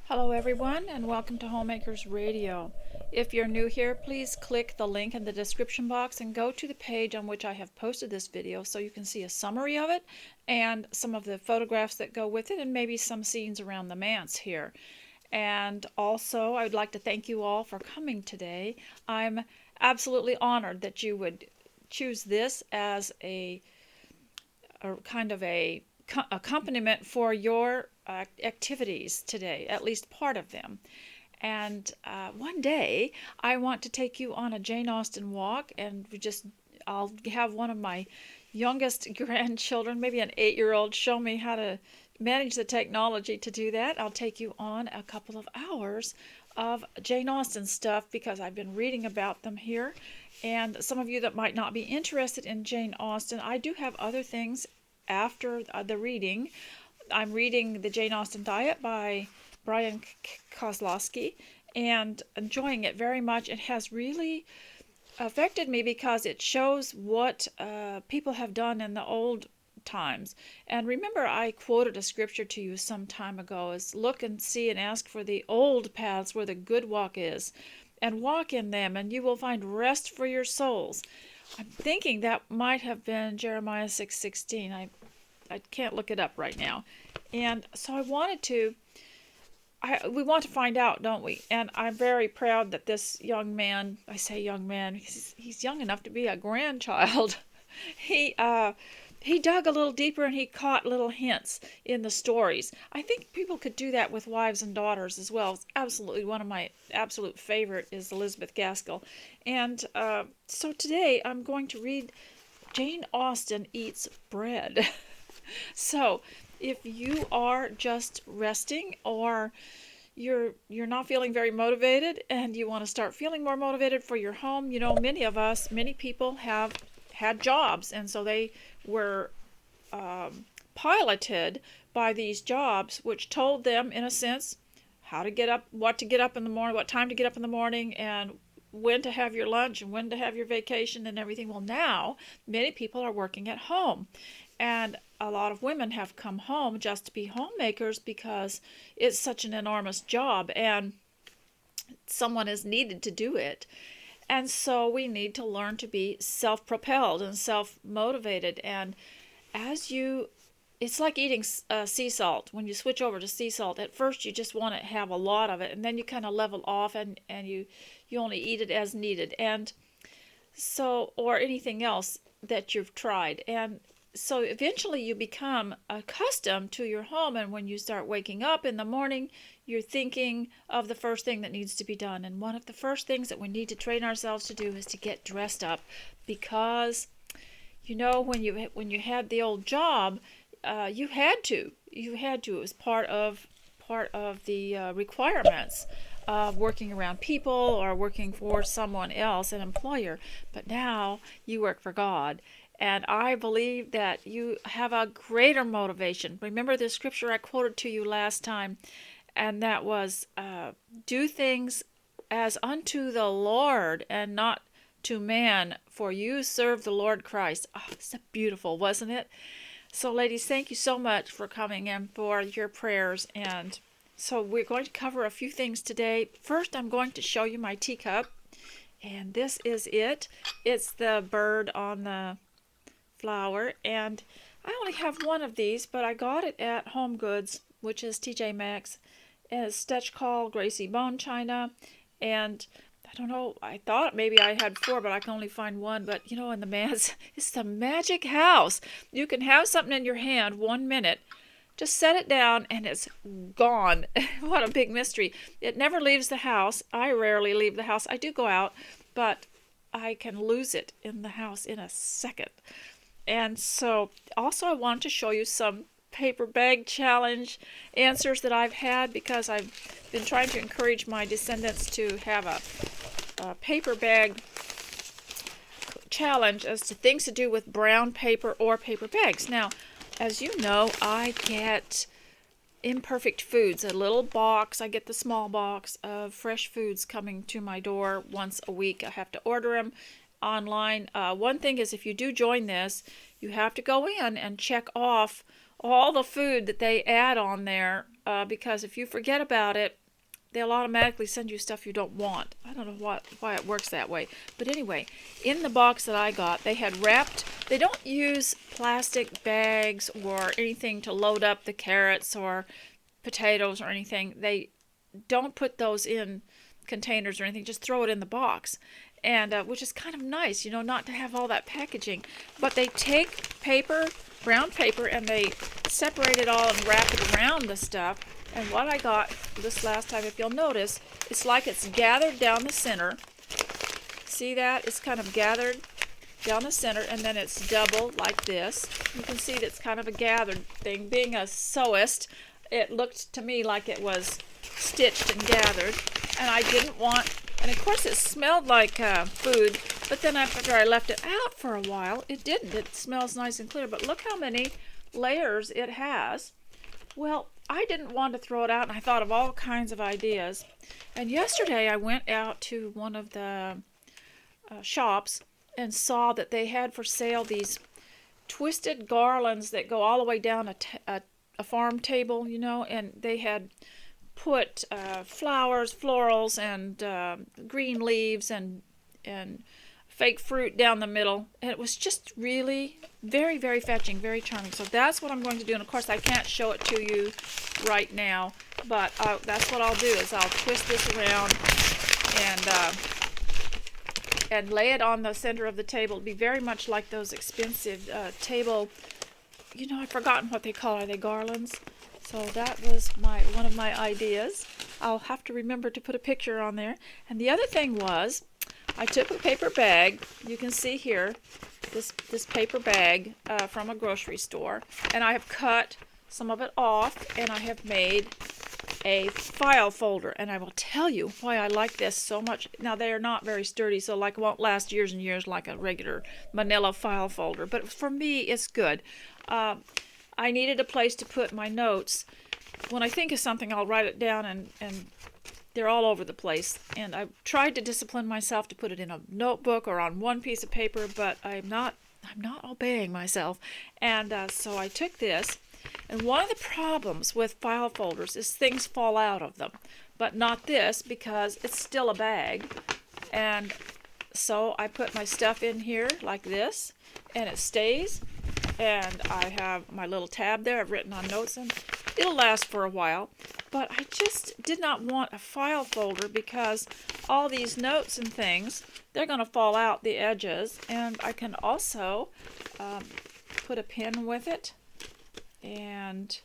Hello everyone and welcome to Homemakers Radio. If you're new here, please click the link in the description box and go to the page on which I have posted this video so you can see a summary of it and some of the photographs that go with it and maybe some scenes around the manse here. And also, I would like to thank you all for coming today. I'm absolutely honored that you would choose this as a kind of a accompaniment for your activities today, at least part of them. And one day I want to take you on a Jane Austen walk, and I'll have one of my youngest grandchildren, maybe an 8-year-old, show me how to manage the technology to do that. I'll take you on a couple of hours of Jane Austen stuff because I've been reading about them here. And some of you that might not be interested in Jane Austen, I do have other things after the reading. I'm reading The Jane Austen Diet by Brian Koslowski and enjoying it very much. It has really affected me because it shows what people have done in the old times. And remember, I quoted a scripture to you some time ago as look and see and ask for the old paths where the good walk is, and walk in them, and you will find rest for your souls. I'm thinking that might have been Jeremiah 6:16. I can't look it up right now. And so we want to find out, don't we? And I'm very proud that this young man, I say young man, he's young enough to be a grandchild. He he dug a little deeper and he caught little hints in the stories. I think people could do that with wives and daughters as well. It's absolutely one of my absolute favorite is Elizabeth Gaskell. And so today I'm going to read Jane Austen Eats Bread. So if you are just resting or you're not feeling very motivated and you want to start feeling more motivated for your home, many people have had jobs, and so they were piloted by these jobs, which told them, in a sense, how to get up, what to get up in the morning, what time to get up in the morning, and when to have your lunch and when to have your vacation and everything. Well, now many people are working at home, and a lot of women have come home just to be homemakers because it's such an enormous job and someone is needed to do it. And so we need to learn to be self-propelled and self-motivated. And it's like eating sea salt. When you switch over to sea salt, at first you just want to have a lot of it, and then you kind of level off and you only eat it as needed. And so, or anything else that you've tried. And so eventually you become accustomed to your home, and when you start waking up in the morning, you're thinking of the first thing that needs to be done. And one of the first things that we need to train ourselves to do is to get dressed up, because when you had the old job, you had to. It was part of the requirements of working around people or working for someone else, an employer. But now you work for God. And I believe that you have a greater motivation. Remember the scripture I quoted to you last time, and that was, do things as unto the Lord and not to man, for you serve the Lord Christ. Oh, it's so beautiful, wasn't it? So ladies, thank you so much for coming and for your prayers. And so we're going to cover a few things today. First, I'm going to show you my teacup. And this is it. It's the bird on the flower, and I only have one of these, but I got it at Home Goods, which is TJ Maxx. It's Stitch Call Gracie Bone China, and I don't know, I thought maybe I had 4, but I can only find 1. But in the man's, it's the magic house. You can have something in your hand 1 minute, just set it down, and it's gone. What a big mystery. It never leaves the house. I rarely leave the house. I do go out, but I can lose it in the house in a second. And so also I want to show you some paper bag challenge answers that I've had, because I've been trying to encourage my descendants to have a paper bag challenge as to things to do with brown paper or paper bags. Now, as you know, I get Imperfect Foods, a little box. I get the small box of fresh foods coming to my door once a week. I have to order them online. One thing is, if you do join this, you have to go in and check off all the food that they add on there, because if you forget about it, they'll automatically send you stuff you don't want. I don't know why it works that way. But anyway, in the box that I got, they had wrapped, they don't use plastic bags or anything to load up the carrots or potatoes or anything. They don't put those in containers or anything, just throw it in the box. And which is kind of nice, not to have all that packaging. But they take paper, brown paper, and they separate it all and wrap it around the stuff. And what I got this last time, if you'll notice, it's like it's gathered down the center. See that? It's kind of gathered down the center, and then it's double like this. You can see that it's kind of a gathered thing. Being a sewist, it looked to me like it was stitched and gathered. And I didn't want, and of course it smelled like food, but then after I left it out for a while, it didn't. It smells nice and clear, but look how many layers it has. Well, I didn't want to throw it out, and I thought of all kinds of ideas. And yesterday I went out to one of the shops and saw that they had for sale these twisted garlands that go all the way down a farm table, and they had put flowers, florals, and green leaves and fake fruit down the middle. And it was just really very, very fetching, very charming. So that's what I'm going to do. And of course I can't show it to you right now, but that's what I'll do is I'll twist this around and lay it on the center of the table. It'll be very much like those expensive table, I've forgotten what they call. Are they garlands? So that was one of my ideas. I'll have to remember to put a picture on there. And the other thing was, I took a paper bag. You can see here, this paper bag from a grocery store, and I have cut some of it off, and I have made a file folder. And I will tell you why I like this so much. Now, they are not very sturdy, so it won't last years and years like a regular manila file folder. But for me, it's good. I needed a place to put my notes. When I think of something, I'll write it down, and they're all over the place. And I tried to discipline myself to put it in a notebook or on one piece of paper, but I'm not obeying myself. And so I took this. And one of the problems with file folders is things fall out of them, but not this because it's still a bag. And so I put my stuff in here like this, and it stays. And I have my little tab there I've written on notes, and it'll last for a while. But I just did not want a file folder because all these notes and things, they're going to fall out the edges. And I can also put a pin with it. And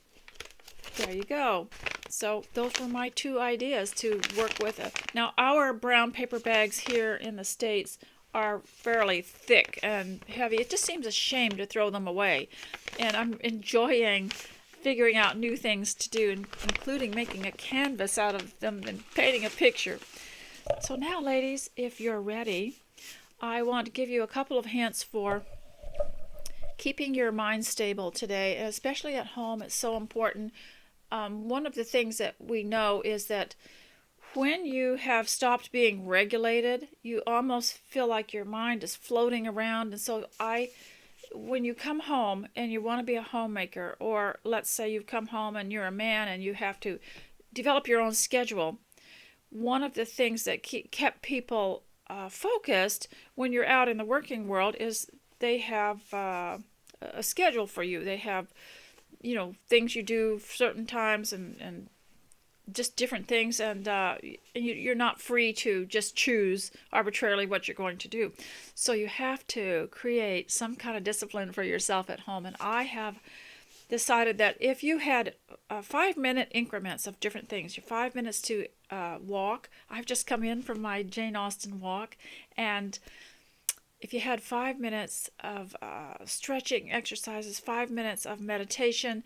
there you go. So those were my two ideas to work with. Now, our brown paper bags here in the States are fairly thick and heavy. It just seems a shame to throw them away. And I'm enjoying figuring out new things to do, including making a canvas out of them and painting a picture. So now, ladies, if you're ready, I want to give you a couple of hints for keeping your mind stable today, and especially at home. It's so important. One of the things that we know is that when you have stopped being regulated, you almost feel like your mind is floating around. And so when you come home and you want to be a homemaker, or let's say you've come home and you're a man and you have to develop your own schedule, one of the things that kept people focused when you're out in the working world is they have a schedule for you. They have, things you do certain times and just different things, and you're not free to just choose arbitrarily what you're going to do. So you have to create some kind of discipline for yourself at home. And I have decided that if you had 5-minute increments of different things, your 5 minutes to walk. I've just come in from my Jane Austen walk, and if you had 5 minutes of stretching exercises, 5 minutes of meditation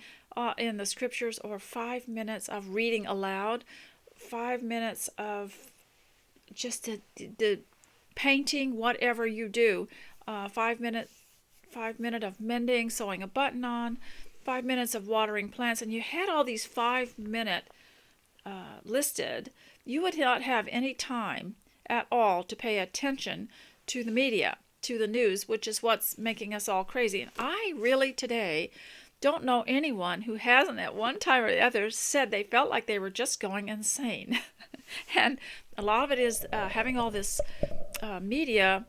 in the scriptures, or 5 minutes of reading aloud, 5 minutes of just the painting, whatever you do, 5 minute of mending, sewing a button on, 5 minutes of watering plants, and you had all these 5-minute listed, you would not have any time at all to pay attention to the media, to the news, which is what's making us all crazy. And I really today don't know anyone who hasn't at one time or the other said they felt like they were just going insane. And a lot of it is having all this media,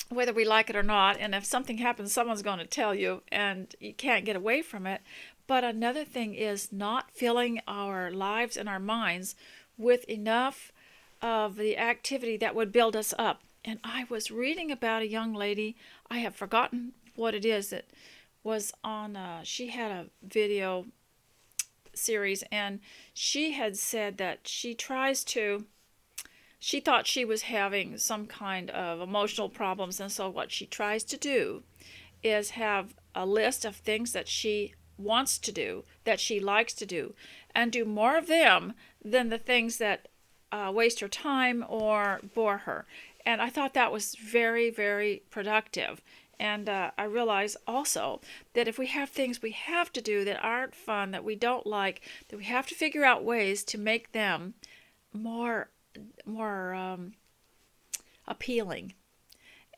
whether we like it or not, and if something happens, someone's going to tell you, and you can't get away from it. But another thing is not filling our lives and our minds with enough of the activity that would build us up. And I was reading about a young lady, I have forgotten what it is, that was on, she had a video series, and she had said that she thought she was having some kind of emotional problems, and so what she tries to do is have a list of things that she wants to do, that she likes to do, and do more of them than the things that waste her time or bore her. And I thought that was very, very productive. And I realize also that if we have things we have to do that aren't fun, that we don't like, that we have to figure out ways to make them more appealing.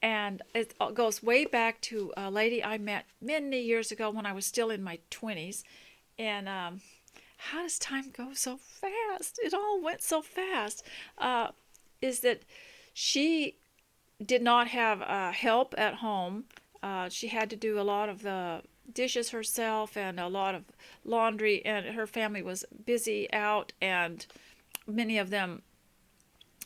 And it goes way back to a lady I met many years ago when I was still in my 20s. And how does time go so fast? It all went so fast. Is that she did not have help at home. She had to do a lot of the dishes herself and a lot of laundry, and her family was busy out, and many of them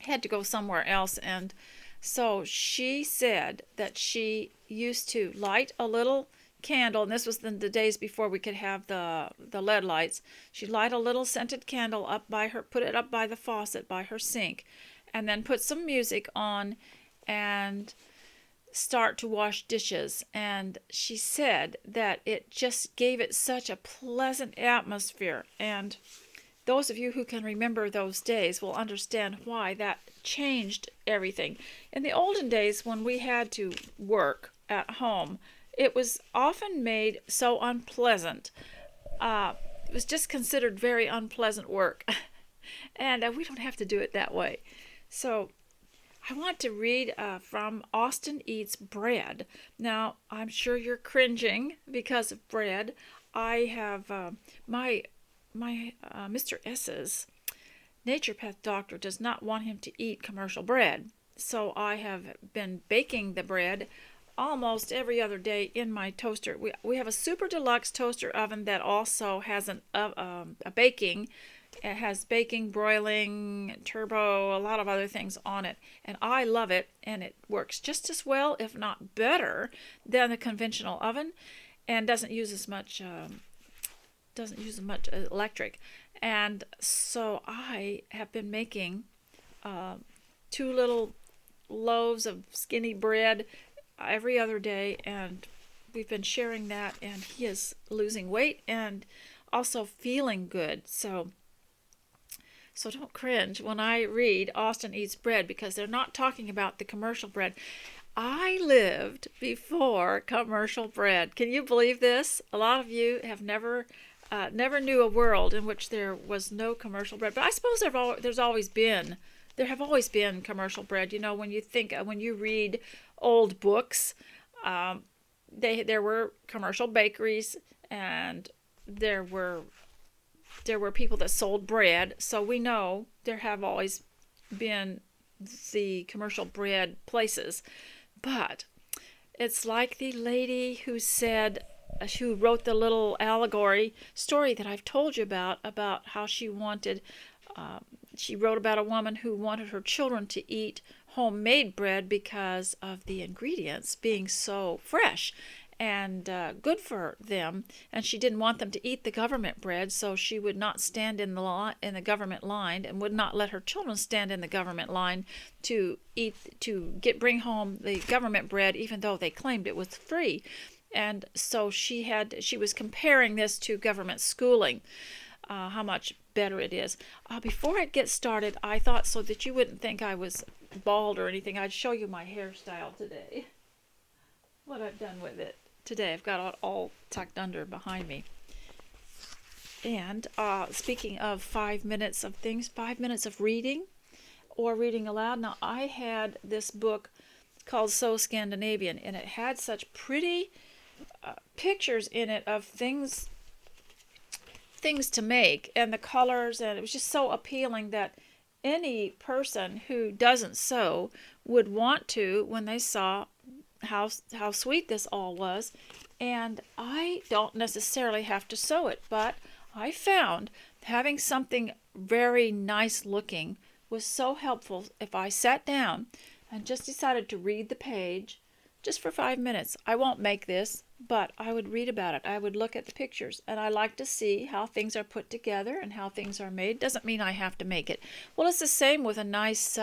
had to go somewhere else. And so she said that she used to light a little candle, and this was the days before we could have the LED lights. She'd light a little scented candle up by her, put it up by the faucet by her sink, and then put some music on and start to wash dishes. And she said that it just gave it such a pleasant atmosphere. And those of you who can remember those days will understand why that changed everything. In the olden days, when we had to work at home, it was often made so unpleasant. It was just considered very unpleasant work. And we don't have to do it that way. So I want to read from Austen Eats Bread. Now, I'm sure you're cringing because of bread. I have my Mr. S's naturopath doctor does not want him to eat commercial bread. So I have been baking the bread almost every other day in my toaster. We have a super deluxe toaster oven that also has a baking. It has baking, broiling, turbo, a lot of other things on it. And I love it, and it works just as well, if not better, than the conventional oven, and doesn't use as much electric. And so I have been making 2 little loaves of skinny bread every other day, and we've been sharing that, and he is losing weight and also feeling good. So don't cringe when I read Austen Eats Bread, because they're not talking about the commercial bread. I lived before commercial bread. Can you believe this? A lot of you have never knew a world in which there was no commercial bread. But I suppose there have always been commercial bread. You know, when you read old books, there were commercial bakeries, and there were people that sold bread. So we know there have always been the commercial bread places. But it's like the lady who wrote the little allegory story that I've told you about how she wrote about a woman who wanted her children to eat homemade bread because of the ingredients being so fresh and good for them, and she didn't want them to eat the government bread, so she would not stand in the government line, and would not let her children stand in the government line to bring home the government bread, even though they claimed it was free. And so she was comparing this to government schooling, how much better it is. Before I get started, I thought, so that you wouldn't think I was bald or anything, I'd show you my hairstyle today. What I've done with it today. I've got it all tucked under behind me. And speaking of 5 minutes of things, 5 minutes of reading or reading aloud. Now, I had this book called So Scandinavian, and it had such pretty pictures in it of things to make and the colors, and it was just so appealing that any person who doesn't sew would want to when they saw how sweet this all was. And I don't necessarily have to sew it, but I found having something very nice looking was so helpful. If I sat down and just decided to read the page just for 5 minutes, I won't make this, but I would read about it. I would look at the pictures, and I like to see how things are put together and how things are made. Doesn't mean I have to make it. Well, it's the same with a nice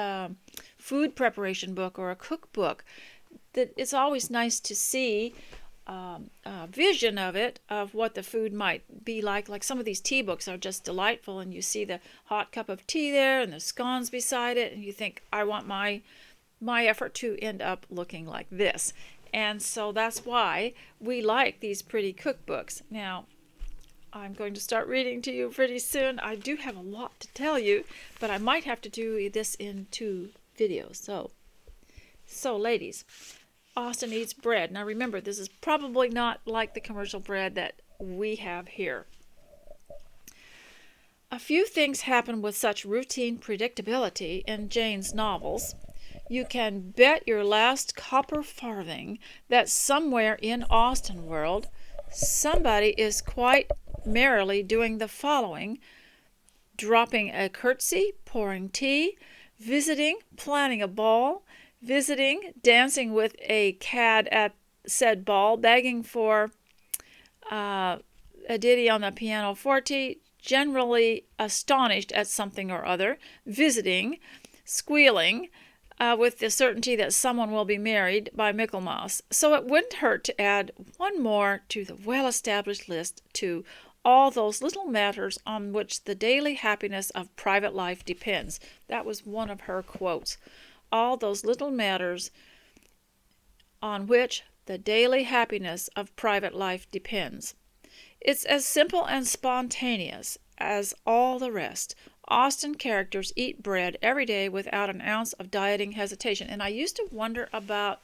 food preparation book or a cookbook. That it's always nice to see a vision of it, of what the food might be like. Like some of these tea books are just delightful, and you see the hot cup of tea there and the scones beside it, and you think, I want my effort to end up looking like this. And so that's why we like these pretty cookbooks. Now, I'm going to start reading to you pretty soon. I do have a lot to tell you, but I might have to do this in 2 videos. So ladies, Austen eats bread. Now remember, this is probably not like the commercial bread that we have here. A few things happen with such routine predictability in Jane's novels. You can bet your last copper farthing that somewhere in Austen world, somebody is quite merrily doing the following: dropping a curtsy, pouring tea, visiting, planning a ball, visiting, dancing with a cad at said ball, begging for a ditty on the pianoforte, generally astonished at something or other, visiting, squealing, with the certainty that someone will be married by Michaelmas. So it wouldn't hurt to add one more to the well-established list, to all those little matters on which the daily happiness of private life depends. That was one of her quotes. All those little matters on which the daily happiness of private life depends. It's as simple and spontaneous as all the rest. Austen characters eat bread every day without an ounce of dieting hesitation. And I used to wonder about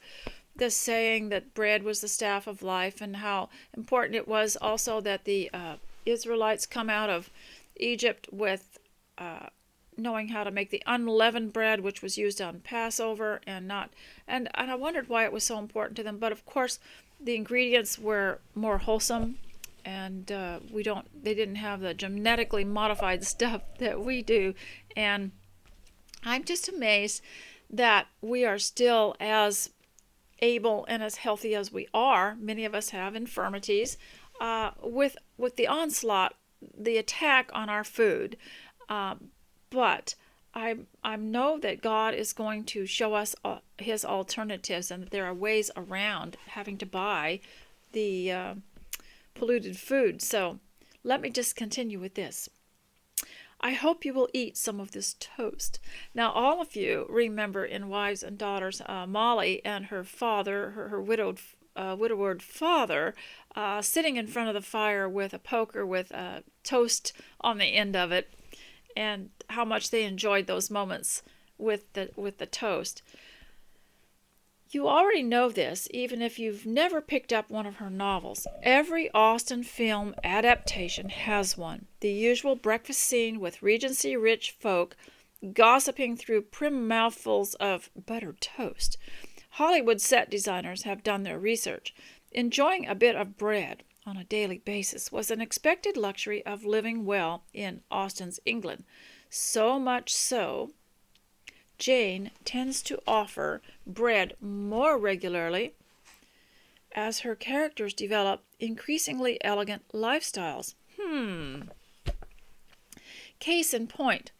the saying that bread was the staff of life, and how important it was also that the Israelites come out of Egypt with knowing how to make the unleavened bread, which was used on Passover, and I wondered why it was so important to them. But of course, the ingredients were more wholesome, and they didn't have the genetically modified stuff that we do. And I'm just amazed that we are still as able and as healthy as we are. Many of us have infirmities with the onslaught, the attack on our food. But I know that God is going to show us his alternatives, and that there are ways around having to buy the polluted food. So let me just continue with this. I hope you will eat some of this toast. Now, all of you remember in Wives and Daughters, Molly and her father, her widowed father, sitting in front of the fire with a poker with a toast on the end of it, and how much they enjoyed those moments with the toast. You already know this, even if you've never picked up one of her novels. Every Austen film adaptation has one. The usual breakfast scene with Regency rich folk gossiping through prim mouthfuls of buttered toast. Hollywood set designers have done their research. Enjoying a bit of bread on a daily basis was an expected luxury of living well in Austen's England. So much so, Jane tends to offer bread more regularly as her characters develop increasingly elegant lifestyles. Case in point,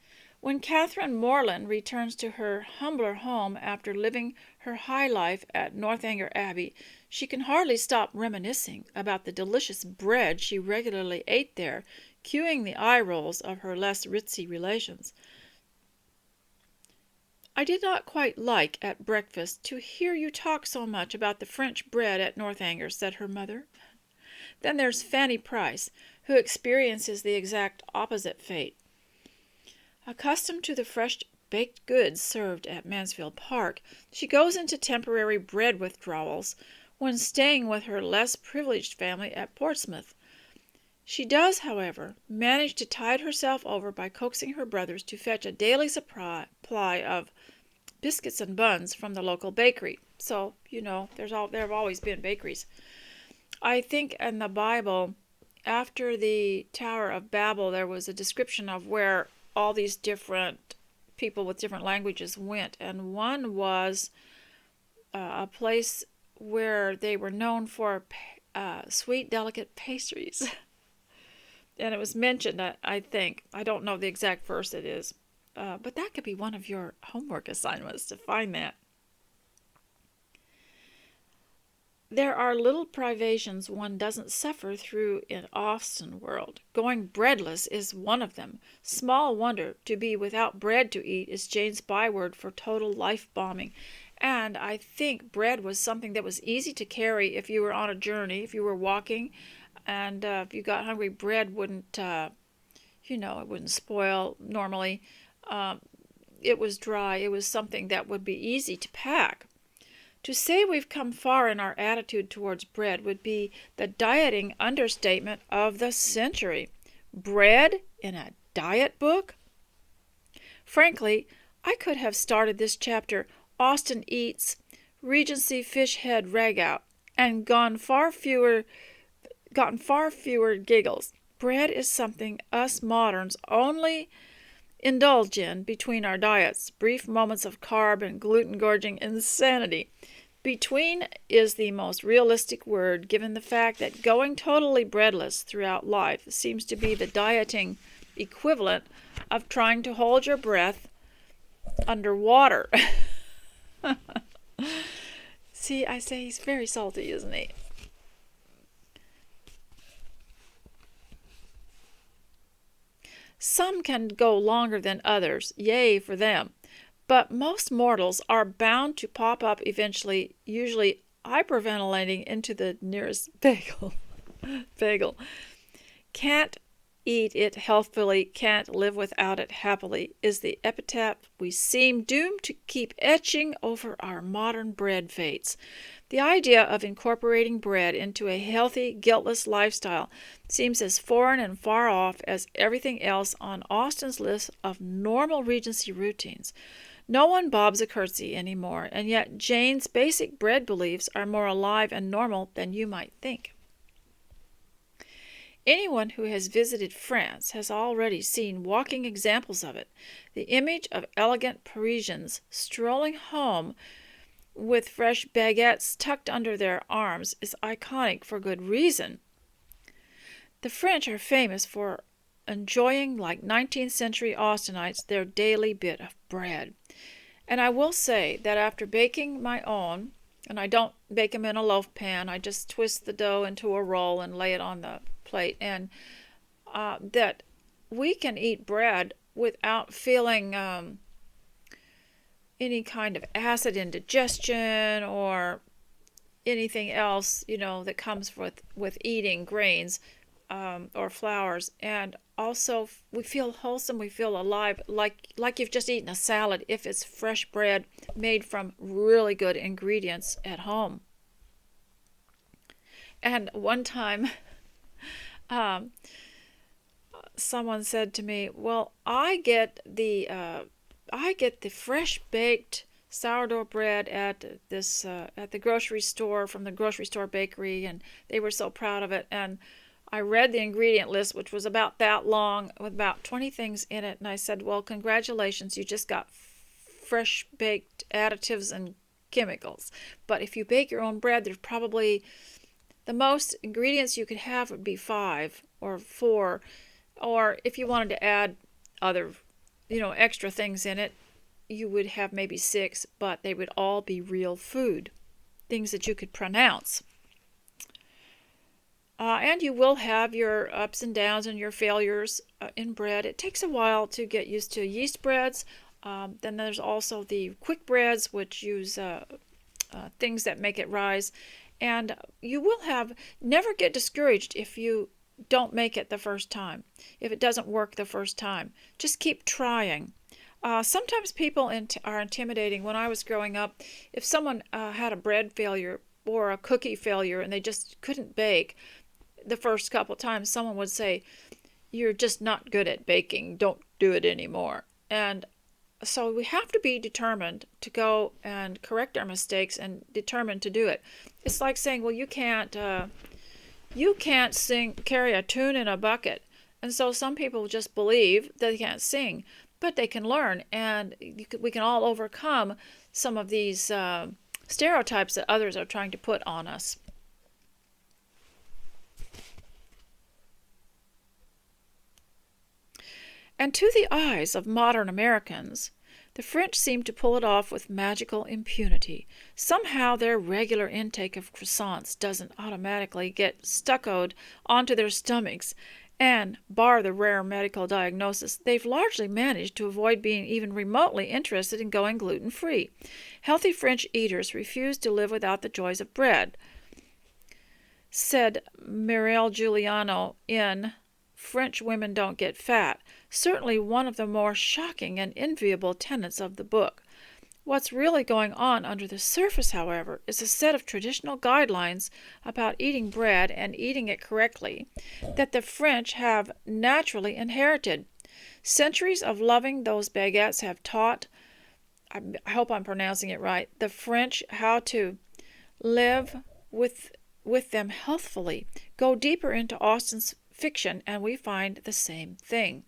when Catherine Morland returns to her humbler home after living her high life at Northanger Abbey, she can hardly stop reminiscing about the delicious bread she regularly ate there, cueing the eye rolls of her less ritzy relations. I did not quite like at breakfast to hear you talk so much about the French bread at Northanger, said her mother. Then there's Fanny Price, who experiences the exact opposite fate. Accustomed to the fresh baked goods served at Mansfield Park, she goes into temporary bread withdrawals when staying with her less privileged family at Portsmouth. She does, however, manage to tide herself over by coaxing her brothers to fetch a daily supply of biscuits and buns from the local bakery. So, there have always been bakeries. I think in the Bible, after the Tower of Babel, there was a description of where all these different people with different languages went, and one was a place where they were known for sweet, delicate pastries. And it was mentioned, I think. I don't know the exact verse it is. But that could be one of your homework assignments, to find that. There are little privations one doesn't suffer through in Austen world. Going breadless is one of them. Small wonder to be without bread to eat is Jane's byword for total life bombing. And I think bread was something that was easy to carry if you were on a journey, if you were walking, and if you got hungry, bread wouldn't, it wouldn't spoil normally. It was dry. It was something that would be easy to pack. To say we've come far in our attitude towards bread would be the dieting understatement of the century. Bread in a diet book? Frankly, I could have started this chapter, Austen Eats, Regency Fish Head Ragout, and gotten far fewer giggles. Bread is something us moderns only indulge in between our diets, brief moments of carb and gluten-gorging insanity. Between is the most realistic word, given the fact that going totally breadless throughout life seems to be the dieting equivalent of trying to hold your breath underwater. See, I say he's very salty, isn't he? Some can go longer than others, yea for them, but most mortals are bound to pop up eventually, usually hyperventilating into the nearest bagel. Can't eat it healthfully, can't live without it happily, is the epitaph we seem doomed to keep etching over our modern bread fates. The idea of incorporating bread into a healthy, guiltless lifestyle seems as foreign and far off as everything else on Austen's list of normal Regency routines. No one bobs a curtsy anymore, and yet Jane's basic bread beliefs are more alive and normal than you might think. Anyone who has visited France has already seen walking examples of it. The image of elegant Parisians strolling home with fresh baguettes tucked under their arms is iconic for good reason. The French are famous for enjoying, like 19th century Austenites, their daily bit of bread. And I will say that after baking my own, and I don't bake them in a loaf pan, I just twist the dough into a roll and lay it on the plate, and that we can eat bread without feeling any kind of acid indigestion or anything else, that comes with eating grains or flours. And also we feel wholesome, we feel alive, like you've just eaten a salad if it's fresh bread made from really good ingredients at home. And one time someone said to me, well, I get the fresh baked sourdough bread at the grocery store, from the grocery store bakery, and they were so proud of it. And I read the ingredient list, which was about that long, with about 20 things in it, and I said, well, congratulations, you just got fresh baked additives and chemicals. But if you bake your own bread, there's probably the most ingredients you could have would be 5 or 4, or if you wanted to add other extra things in it, you would have maybe 6, but they would all be real food, things that you could pronounce. And you will have your ups and downs and your failures in bread. It takes a while to get used to yeast breads. Then there's also the quick breads, which use things that make it rise. And you will never get discouraged if you don't make it the first time, if it doesn't work the first time. Just keep trying. Sometimes people are intimidating. When I was growing up, if someone had a bread failure, or a cookie failure and they just couldn't bake the first couple times, someone would say, "You're just not good at baking. Don't do it anymore." And so we have to be determined to go and correct our mistakes and determined to do it. It's like saying, well, you can't carry a tune in a bucket. And so some people just believe that they can't sing, but they can learn, and we can all overcome some of these stereotypes that others are trying to put on us. And to the eyes of modern Americans, the French seem to pull it off with magical impunity. Somehow their regular intake of croissants doesn't automatically get stuccoed onto their stomachs, and, bar the rare medical diagnosis, they've largely managed to avoid being even remotely interested in going gluten-free. Healthy French eaters refuse to live without the joys of bread, said Mireille Giuliano in French Women Don't Get Fat, certainly one of the more shocking and enviable tenets of the book. What's really going on under the surface, however, is a set of traditional guidelines about eating bread and eating it correctly that the French have naturally inherited. Centuries of loving those baguettes have taught, I hope I'm pronouncing it right, the French how to live with them healthfully. Go deeper into Austen's fiction and we find the same thing.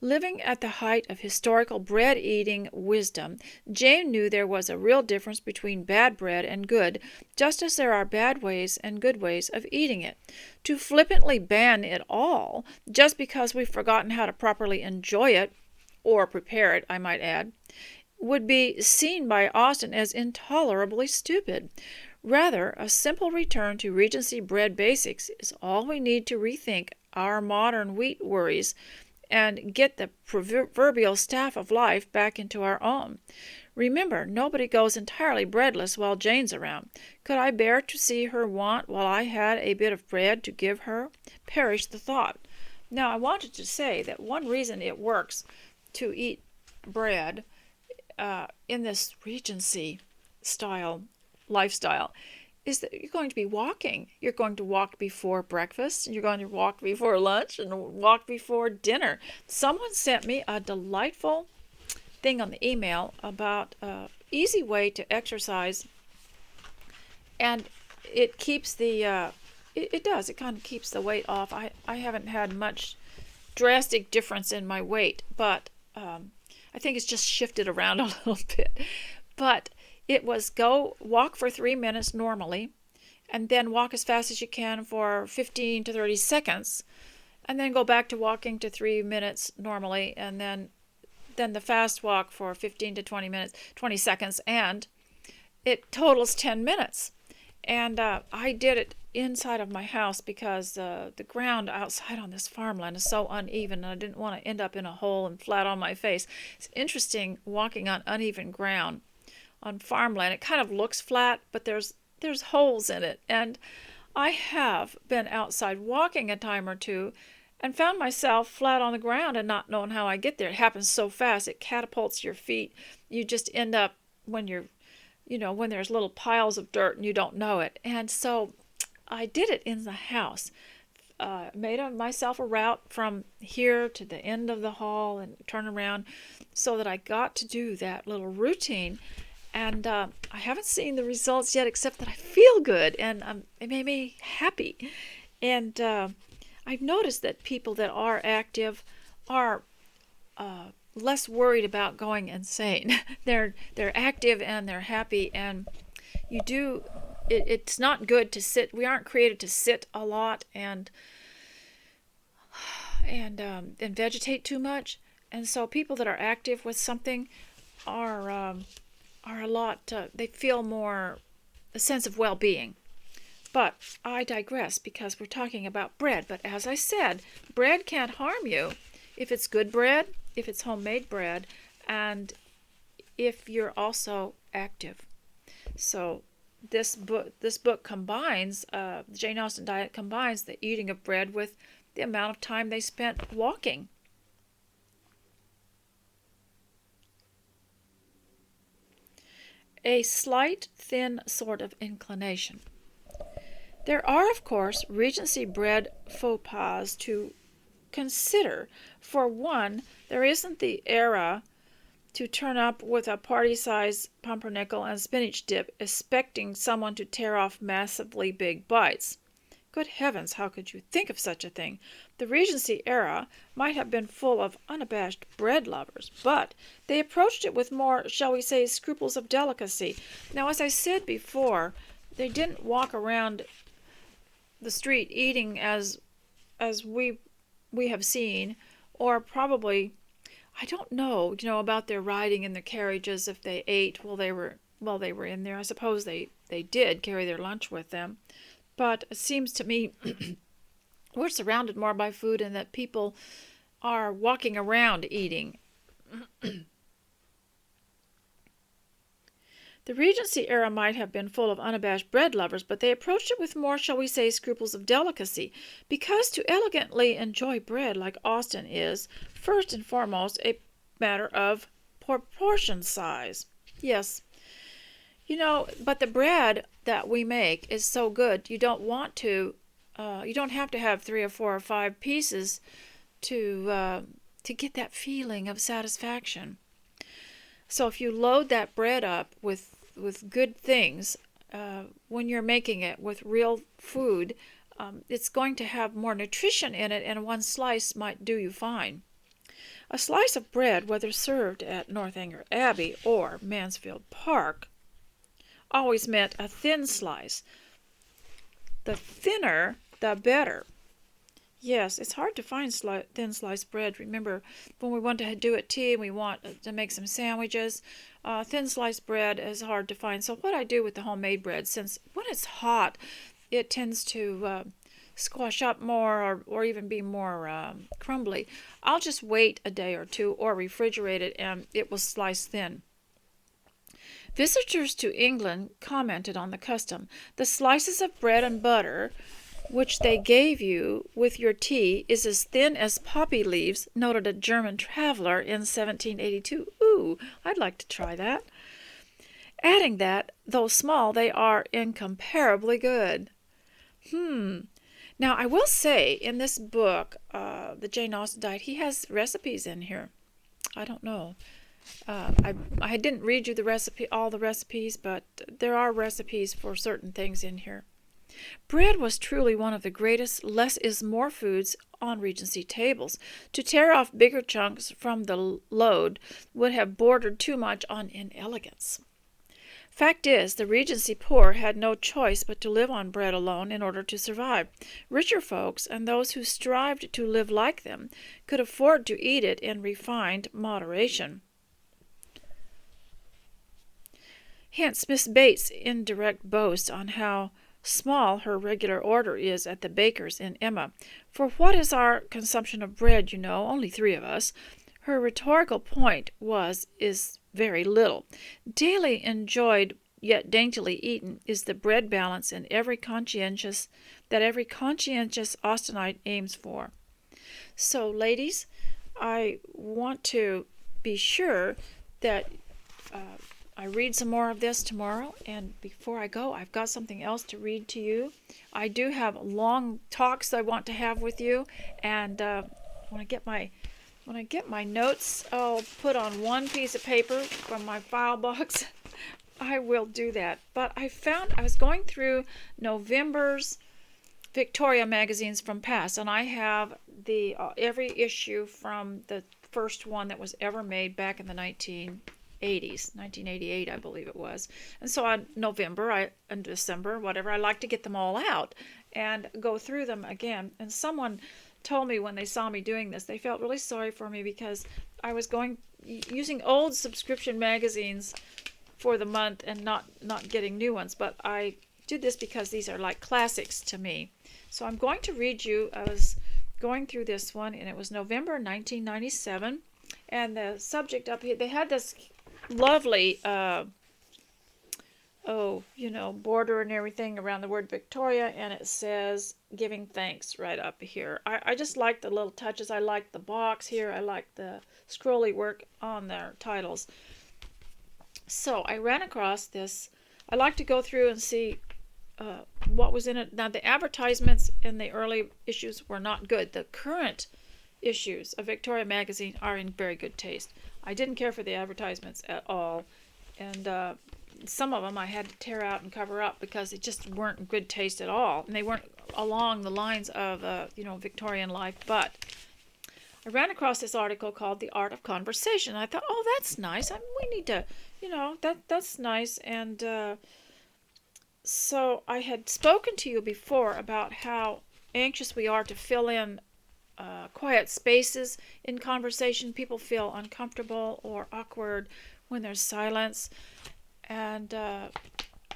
Living at the height of historical bread-eating wisdom, Jane knew there was a real difference between bad bread and good, just as there are bad ways and good ways of eating it. To flippantly ban it all, just because we've forgotten how to properly enjoy it, or prepare it, I might add, would be seen by Austen as intolerably stupid. Rather, a simple return to Regency bread basics is all we need to rethink our modern wheat worries and get the proverbial staff of life back into our own. Remember, nobody goes entirely breadless while Jane's around. Could I bear to see her want while I had a bit of bread to give her? Perish the thought. Now, I wanted to say that one reason it works to eat bread in this Regency style lifestyle is that you're going to be walking. You're going to walk before breakfast, and you're going to walk before lunch, and walk before dinner. Someone sent me a delightful thing on the email about an easy way to exercise, and it keeps the, it kind of keeps the weight off. I haven't had much drastic difference in my weight, but I think it's just shifted around a little bit. But it was go walk for 3 minutes normally, and then walk as fast as you can for 15 to 30 seconds, and then go back to walking to 3 minutes normally, and then the fast walk for 15 to 20 seconds, and it totals 10 minutes. And I did it inside of my house because the ground outside on this farmland is so uneven, and I didn't want to end up in a hole and flat on my face. It's interesting walking on uneven ground on farmland. It kind of looks flat, but there's holes in it. And I have been outside walking a time or two and found myself flat on the ground and not knowing how I get there. It happens so fast. It catapults your feet. You just end up when there's little piles of dirt and you don't know it. And so I did it in the house. Made myself a route from here to the end of the hall and turn around so that I got to do that little routine. And I haven't seen the results yet, except that I feel good, and it made me happy. And I've noticed that people that are active are less worried about going insane. They're active and they're happy, and it's not good to sit. We aren't created to sit a lot and vegetate too much. And so people that are active with something are a lot, they feel more a sense of well-being. But I digress because we're talking about bread. But as I said, bread can't harm you if it's good bread, if it's homemade bread, and if you're also active. So this book combines, the Jane Austen diet combines the eating of bread with the amount of time they spent walking. a slight, thin sort of inclination. There are, of course, Regency bread faux pas to consider. For one, there isn't the era to turn up with a party-size pumpernickel and spinach dip, expecting someone to tear off massively big bites. Good heavens, how could you think of such a thing? The Regency era might have been full of unabashed bread lovers, but they approached it with more, shall we say, scruples of delicacy. Now, as I said before, they didn't walk around the street eating as we have seen, or probably, I don't know, about their riding in their carriages if they ate while they were in there. I suppose they did carry their lunch with them. But it seems to me we're surrounded more by food and that people are walking around eating. The Regency era might have been full of unabashed bread lovers, but they approached it with more, shall we say, scruples of delicacy, because to elegantly enjoy bread like Austen is, first and foremost, a matter of proportion size. Yes, but the bread that we make is so good, you don't have to have 3 or 4 or 5 pieces to get that feeling of satisfaction. So if you load that bread up with good things, when you're making it with real food, it's going to have more nutrition in it, and one slice might do you fine. A slice of bread, whether served at Northanger Abbey or Mansfield Park, always meant a thin slice. The thinner, the better. Yes, it's hard to find thin sliced bread. Remember, when we want to do a tea and we want to make some sandwiches, thin sliced bread is hard to find. So what I do with the homemade bread, since when it's hot, it tends to squash up more or even be more crumbly, I'll just wait a day or two or refrigerate it and it will slice thin. Visitors to England commented on the custom. The slices of bread and butter which they gave you with your tea is as thin as poppy leaves, noted a German traveler in 1782. Ooh, I'd like to try that. Adding that, though small, they are incomparably good. Now, I will say, in this book, the Jane Austen Diet, he has recipes in here. I don't know. I didn't read you all the recipes, but there are recipes for certain things in here. Bread was truly one of the greatest less is more foods on Regency tables. To tear off bigger chunks from the load would have bordered too much on inelegance. Fact is, the Regency poor had no choice but to live on bread alone in order to survive. Richer folks, and those who strived to live like them, could afford to eat it in refined moderation. Hence Miss Bates' indirect boast on how small her regular order is at the baker's in Emma. For what is our consumption of bread, only 3 of us? Her rhetorical point is very little. Daily enjoyed, yet daintily eaten, is the bread balance in every conscientious Austenite aims for. So, ladies, I want to be sure that I read some more of this tomorrow, and before I go, I've got something else to read to you. I do have long talks I want to have with you, and when I get my notes all put on one piece of paper from my file box, I will do that. But I was going through November's Victoria magazines from past, and I have the every issue from the first one that was ever made back in the 1988, I believe it was. And so on November and December, whatever, I like to get them all out and go through them again. And someone told me when they saw me doing this, they felt really sorry for me because I was using old subscription magazines for the month and not getting new ones. But I did this because these are like classics to me. So I'm going to read you, I was going through this one, and it was November 1997. And the subject up here, they had this lovely border and everything around the word Victoria, and it says giving thanks right up here. I just like the little touches. I like the box here. I like the scrolly work on their titles. So I ran across this. I like to go through and see what was in it. Now, the advertisements in the early issues were not good. The current issues of Victoria magazine are in very good taste. I didn't care for the advertisements at all, and some of them I had to tear out and cover up because they just weren't in good taste at all, and they weren't along the lines of Victorian life. But I ran across this article called "The Art of Conversation." I thought, oh, that's nice. We need to, that's nice. And so I had spoken to you before about how anxious we are to fill in quiet spaces in conversation. People feel uncomfortable or awkward when there's silence, and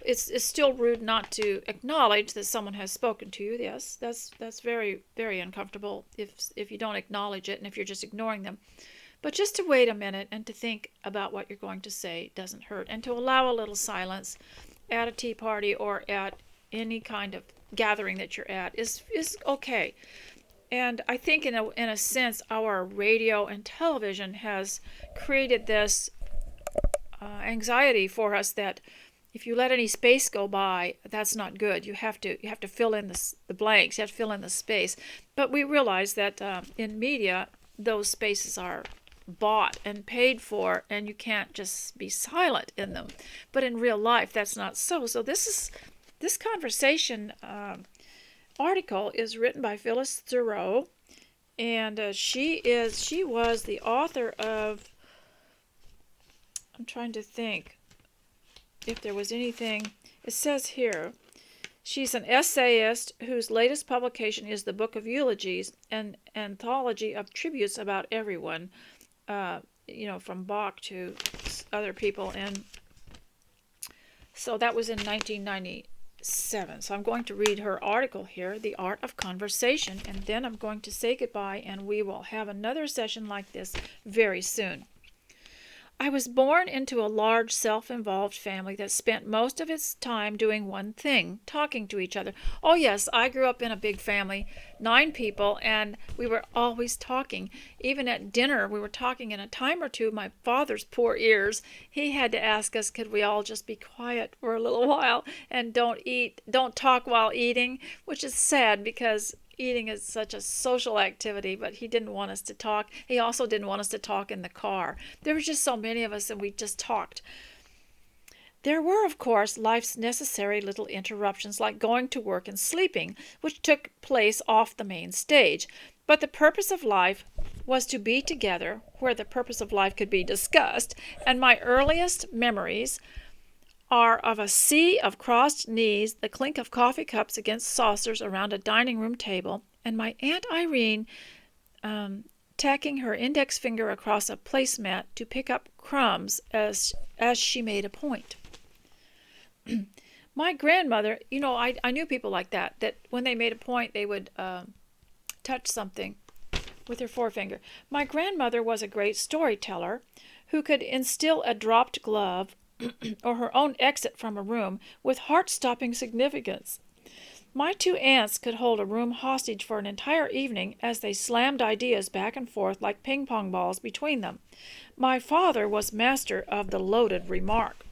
it's still rude not to acknowledge that someone has spoken to you. Yes, that's very, very uncomfortable if you don't acknowledge it and if you're just ignoring them. But just to wait a minute and to think about what you're going to say doesn't hurt, and to allow a little silence at a tea party or at any kind of gathering that you're at is okay. And I think in a sense our radio and television has created this anxiety for us that if you let any space go by, that's not good. You have to fill in the blanks. You have to fill in the space. But we realize that in media, those spaces are bought and paid for, and you can't just be silent in them. But in real life, that's not so. So this conversation article is written by Phyllis Thoreau, and she was the author of. I'm trying to think if there was anything. It says here, she's an essayist whose latest publication is the Book of Eulogies, an anthology of tributes about everyone, from Bach to other people. And so that was in 1997. So I'm going to read her article here, The Art of Conversation, and then I'm going to say goodbye, and we will have another session like this very soon. I was born into a large, self-involved family that spent most of its time doing one thing, talking to each other. Oh yes, I grew up in a big family, 9 people, and we were always talking. Even at dinner, we were talking. In a time or two, my father's poor ears, he had to ask us, could we all just be quiet for a little while and don't talk while eating, which is sad because eating is such a social activity, but he didn't want us to talk. He also didn't want us to talk in the car. There were just so many of us, and we just talked. There were, of course, life's necessary little interruptions, like going to work and sleeping, which took place off the main stage. But the purpose of life was to be together where the purpose of life could be discussed, and my earliest memories are of a sea of crossed knees, the clink of coffee cups against saucers around a dining room table, and my Aunt Irene tacking her index finger across a placemat to pick up crumbs as she made a point. My grandmother, I knew people like that when they made a point, they would touch something with her forefinger. My grandmother was a great storyteller who could instill a dropped glove or her own exit from a room with heart-stopping significance. My 2 aunts could hold a room hostage for an entire evening as they slammed ideas back and forth like ping-pong balls between them. My father was master of the loaded remark.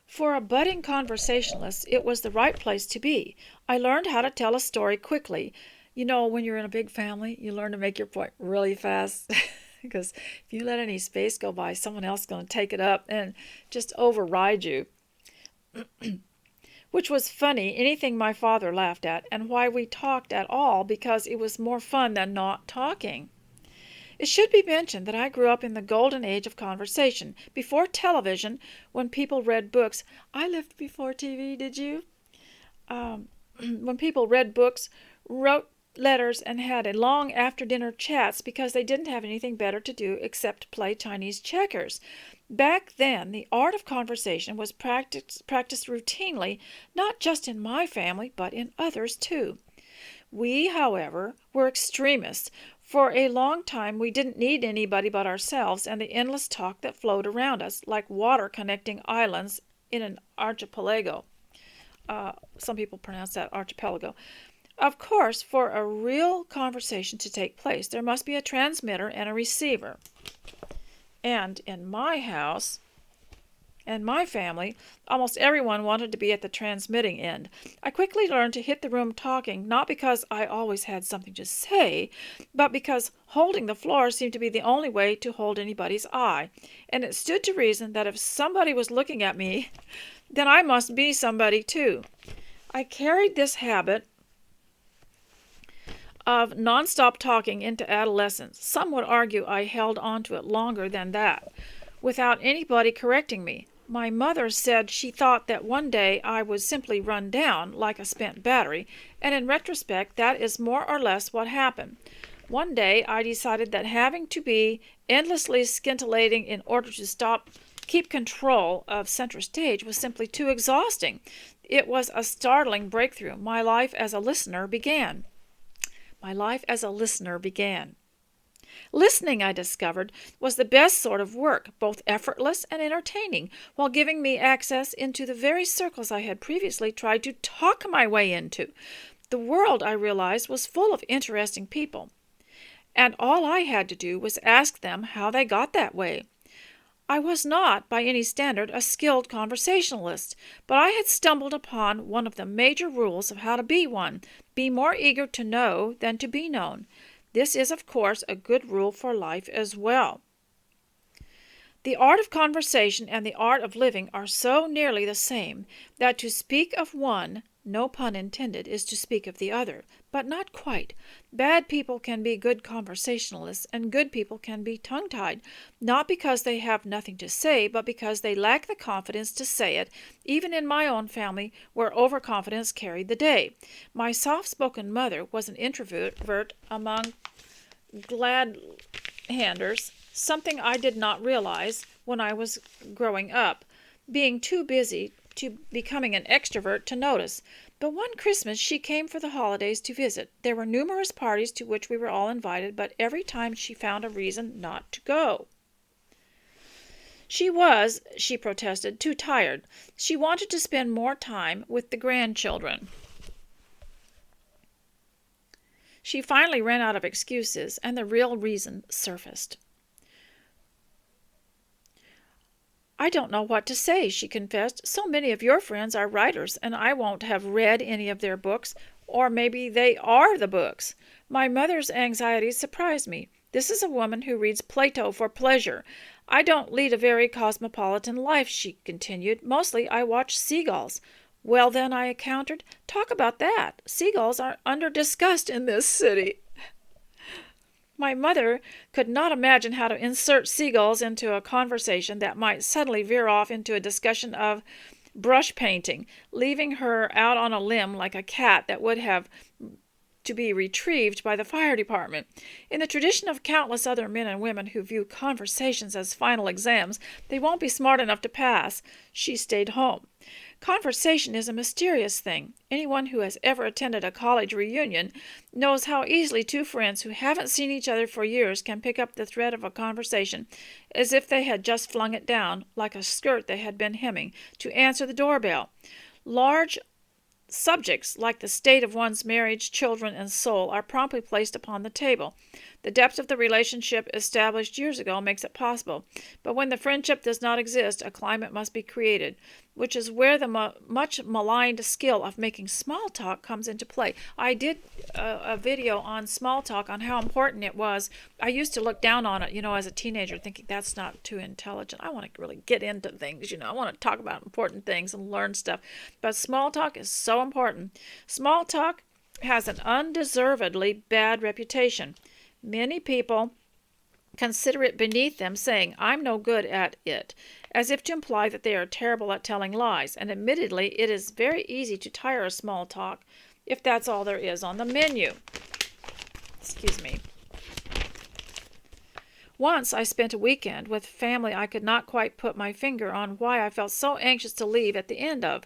For a budding conversationalist, it was the right place to be. I learned how to tell a story quickly. When you're in a big family, you learn to make your point really fast because if you let any space go by, someone else is going to take it up and just override you. Which was funny, anything my father laughed at, and why we talked at all, because it was more fun than not talking. It should be mentioned that I grew up in the golden age of conversation, before television, when people read books. I lived before TV, did you? When people read books, wrote letters, and had a long after-dinner chats because they didn't have anything better to do except play Chinese checkers. Back then, the art of conversation was practiced routinely, not just in my family, but in others too. We, however, were extremists. For a long time, we didn't need anybody but ourselves and the endless talk that flowed around us, like water connecting islands in an archipelago. Some people pronounce that archipelago. Of course, for a real conversation to take place, there must be a transmitter and a receiver. And in my house and my family, almost everyone wanted to be at the transmitting end. I quickly learned to hit the room talking, not because I always had something to say, but because holding the floor seemed to be the only way to hold anybody's eye. And it stood to reason that if somebody was looking at me, then I must be somebody too. I carried this habit of nonstop talking into adolescence. Some would argue I held on to it longer than that, without anybody correcting me. My mother said she thought that one day I would simply run down like a spent battery, and in retrospect that is more or less what happened. One day I decided that having to be endlessly scintillating in order to keep control of center stage was simply too exhausting. It was a startling breakthrough. My life as a listener began. Listening, I discovered, was the best sort of work, both effortless and entertaining, while giving me access into the very circles I had previously tried to talk my way into. The world, I realized, was full of interesting people, and all I had to do was ask them how they got that way. I was not, by any standard, a skilled conversationalist, but I had stumbled upon one of the major rules of how to be one: be more eager to know than to be known. This is, of course, a good rule for life as well. The art of conversation and the art of living are so nearly the same that to speak of one, no pun intended, is to speak of the other, but not quite. Bad people can be good conversationalists, and good people can be tongue-tied, not because they have nothing to say, but because they lack the confidence to say it, even in my own family, where overconfidence carried the day. My soft-spoken mother was an introvert among glad-handers, something I did not realize when I was growing up, being too busy to becoming an extrovert to notice. But one Christmas she came for the holidays to visit. There were numerous parties to which we were all invited, but every time she found a reason not to go. She protested, too tired. She wanted to spend more time with the grandchildren. She finally ran out of excuses, and the real reason surfaced. "I don't know what to say," she confessed. "So many of your friends are writers, and I won't have read any of their books, or maybe they are the books." My mother's anxieties surprised me. "This is a woman who reads Plato for pleasure. I don't lead a very cosmopolitan life," she continued. "Mostly I watch seagulls." "Well, then," I countered, "talk about that. Seagulls are under discussed in this city." My mother could not imagine how to insert seagulls into a conversation that might suddenly veer off into a discussion of brush painting, leaving her out on a limb like a cat that would have to be retrieved by the fire department. In the tradition of countless other men and women who view conversations as final exams they won't be smart enough to pass, she stayed home. Conversation is a mysterious thing. Anyone who has ever attended a college reunion knows how easily two friends who haven't seen each other for years can pick up the thread of a conversation as if they had just flung it down, like a skirt they had been hemming, to answer the doorbell. Large subjects like the state of one's marriage, children, and soul are promptly placed upon the table. The depth of the relationship established years ago makes it possible, but when the friendship does not exist, a climate must be created, which is where the much maligned skill of making small talk comes into play. I did a video on small talk, on how important it was. I used to look down on it, as a teenager, thinking that's not too intelligent. I want to really get into things, I want to talk about important things and learn stuff. But small talk is so important. Small talk has an undeservedly bad reputation. Many people consider it beneath them, saying, "I'm no good at it," as if to imply that they are terrible at telling lies. And admittedly, it is very easy to tire of small talk if that's all there is on the menu. Excuse me. Once I spent a weekend with family I could not quite put my finger on why I felt so anxious to leave at the end of.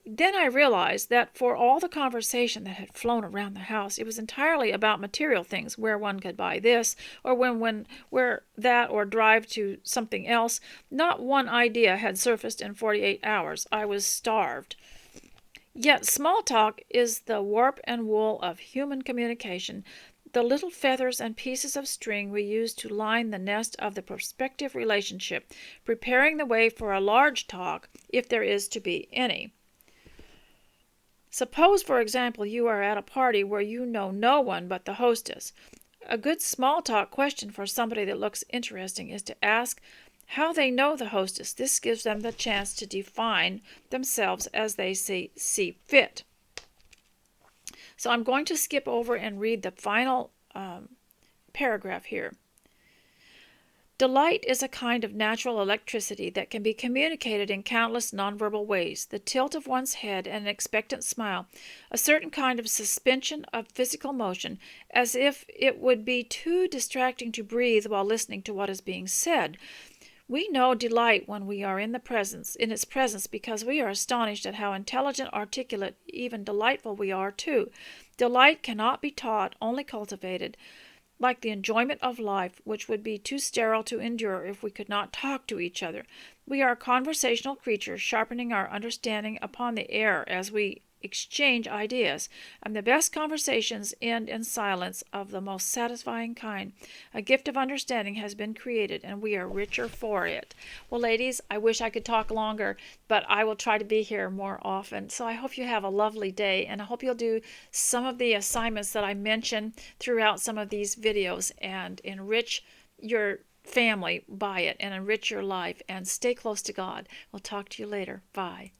Then I realized that for all the conversation that had flown around the house, it was entirely about material things, where one could buy this, or where that, or drive to something else. Not one idea had surfaced in 48 hours. I was starved. Yet small talk is the warp and wool of human communication, the little feathers and pieces of string we use to line the nest of the prospective relationship, preparing the way for a large talk, if there is to be any. Suppose, for example, you are at a party where you know no one but the hostess. A good small talk question for somebody that looks interesting is to ask how they know the hostess. This gives them the chance to define themselves as they see fit. So I'm going to skip over and read the final paragraph here. Delight is a kind of natural electricity that can be communicated in countless nonverbal ways. The tilt of one's head and an expectant smile, a certain kind of suspension of physical motion, as if it would be too distracting to breathe while listening to what is being said. We know delight when we are in its presence, because we are astonished at how intelligent, articulate, even delightful we are too. Delight cannot be taught, only cultivated, like the enjoyment of life, which would be too sterile to endure if we could not talk to each other. We are conversational creatures, sharpening our understanding upon the air as we exchange ideas, and the best conversations end in silence of the most satisfying kind. A gift of understanding has been created, and we are richer for it. Well, ladies, I wish I could talk longer, but I will try to be here more often. So I hope you have a lovely day, and I hope you'll do some of the assignments that I mentioned throughout some of these videos and enrich your family by it and enrich your life, and stay close to God. We'll talk to you later. Bye.